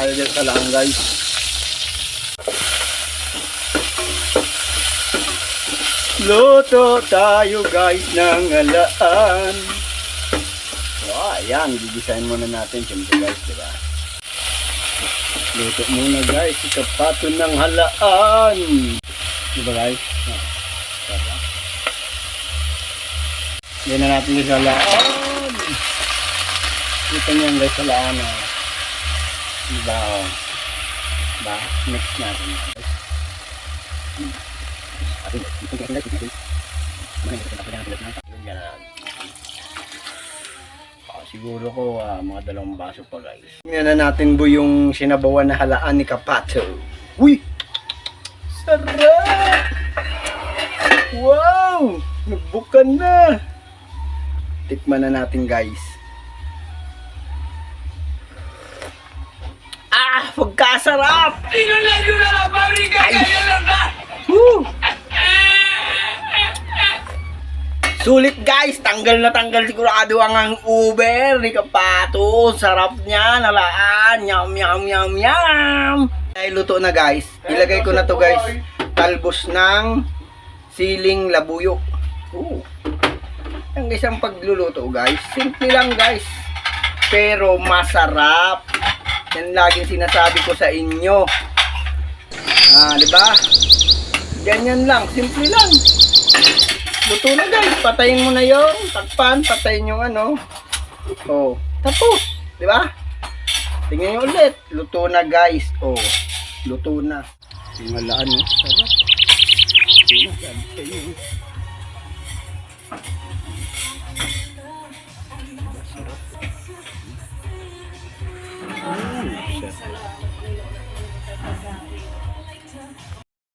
tayo dyan sa laan guys. Luto tayo guys ng halaan. Wow, ayan, gigisahin muna natin siyempre guys, diba? Luto muna guys, ikapato ng halaan. Diba guys? Sarap. Yan na natin yung halaan. Kita nyo yan guys, halaan. Diba? Diba? Mix natin guys. Siguro ko mga 2 baso pa guys. Tingnan na natin po yung sinabawan na halaan ni Kapato. Uy! Sarap! Wow! Nagbukan na! Tikman na natin guys. Pagkasarap! Tingnan lang yun na lang, pabrika! Kaya lang na! Woo! Sulit guys, tanggal na tanggal sigurado ang Uber ni Kapato. Sarap niya, nalaan. Yum, yum, yum, yum. Ay, luto na guys. Ilagay ko na to guys. Talbos ng siling labuyo. Ang isang pagluluto guys. Simple lang guys. Pero masarap. Yan laging sinasabi ko sa inyo. Di ba? Ganyan lang, simple lang. Luto na guys, patayin mo na yung takpan, patayin yung ano. Tapos, di ba? Tingnan nyo ulit, luto na guys. Luto na. Yung halaan, sarap. Luto na, sabi sa inyo. Sarap.